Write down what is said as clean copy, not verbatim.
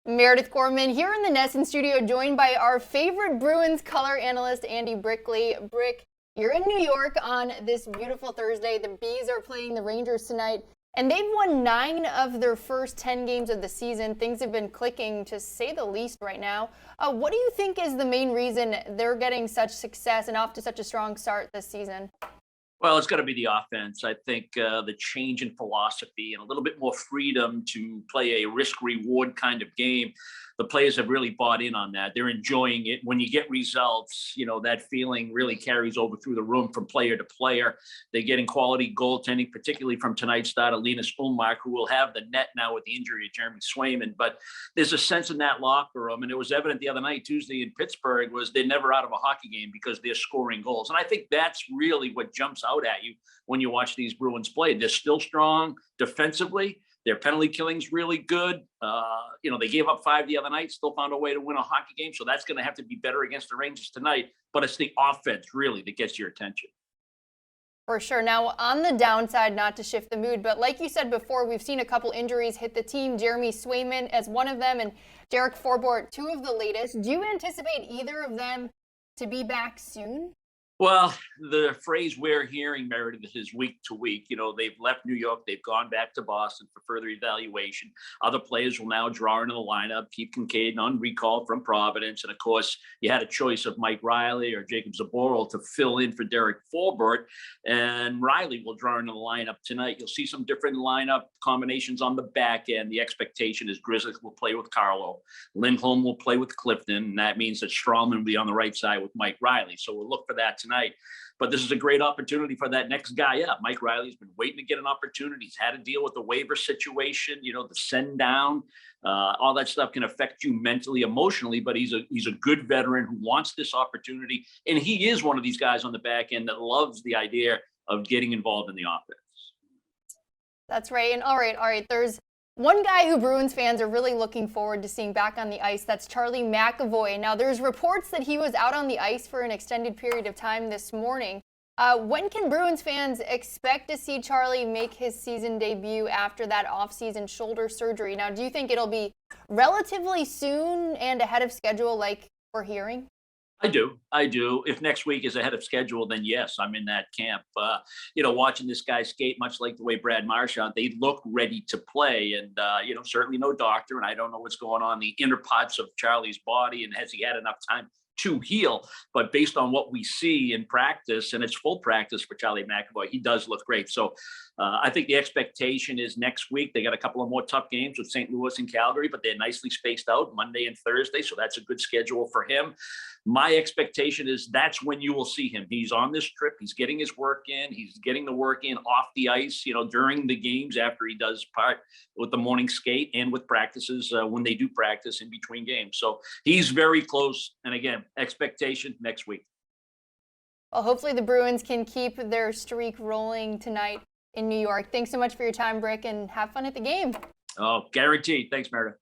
Meredith Gorman here in the Nesson studio, joined by our favorite Bruins color analyst, Andy Brickley. Brick, you're in New York on this beautiful Thursday. The Bees are playing the Rangers tonight, and they've won 9 of their first 10 games of the season. Things have been clicking, to say the least, right now. What do you think is the main reason they're getting such success and off to such a strong start this season? Well, it's got to be the offense. I think the change in philosophy and a little bit more freedom to play a risk-reward kind of game. The players have really bought in on that. They're enjoying it. When you get results, that feeling really carries over through the room from player to player. They're getting quality goaltending, particularly from tonight's starter, Linus Ullmark, who will have the net now with the injury of Jeremy Swayman. But there's a sense in that locker room, and it was evident the other night, Tuesday in Pittsburgh, was they're never out of a hockey game because they're scoring goals. And I think that's really what jumps out at you when you watch these Bruins play. They're still strong defensively. Their penalty killing's really good. They gave up 5 the other night, still found a way to win a hockey game. So that's going to have to be better against the Rangers tonight. But it's the offense really that gets your attention. For sure. Now, on the downside, not to shift the mood, but like you said before, we've seen a couple injuries hit the team. Jeremy Swayman as one of them, and Derek Forbort, 2 of the latest. Do you anticipate either of them to be back soon? Well, the phrase we're hearing, Meredith, is week to week. They've left New York. They've gone back to Boston for further evaluation. Other players will now draw into the lineup. Keith Kincaid on recall from Providence. And, of course, you had a choice of Mike Riley or Jacob Zaboral to fill in for Derek Forbort. And Riley will draw into the lineup tonight. You'll see some different lineup combinations on the back end. The expectation is Grizzlies will play with Carlo. Lindholm will play with Clifton. And that means that Strawman will be on the right side with Mike Riley. So we'll look for that tonight. But this is a great opportunity for that next guy up. Mike Riley's been waiting to get an opportunity. He's had to deal with the waiver situation, the send down. All that stuff can affect you mentally, emotionally, but he's a good veteran who wants this opportunity. And he is one of these guys on the back end that loves the idea of getting involved in the offense. That's right. And all right. There's one guy who Bruins fans are really looking forward to seeing back on the ice. That's Charlie McAvoy. Now, there's reports that he was out on the ice for an extended period of time this morning. When can Bruins fans expect to see Charlie make his season debut after that offseason shoulder surgery? Now, do you think it'll be relatively soon and ahead of schedule like we're hearing? I do. If next week is ahead of schedule, then yes, I'm in that camp. Watching this guy skate, much like the way Brad Marchand, they look ready to play. And, certainly no doctor, and I don't know what's going on in the inner parts of Charlie's body, and has he had enough time to heal. But based on what we see in practice, and it's full practice for Charlie McAvoy, he does look great. So I think the expectation is next week. They got a couple of more tough games with St. Louis and Calgary, but they're nicely spaced out Monday and Thursday. So that's a good schedule for him. My expectation is that's when you will see him. He's on this trip. He's getting his work in. He's getting the work in off the ice, during the games after he does part with the morning skate and with practices when they do practice in between games. So he's very close. And again, expectation next week. Well, hopefully the Bruins can keep their streak rolling tonight in New York. Thanks so much for your time, Brick, and have fun at the game. Oh, guaranteed. Thanks, Meredith.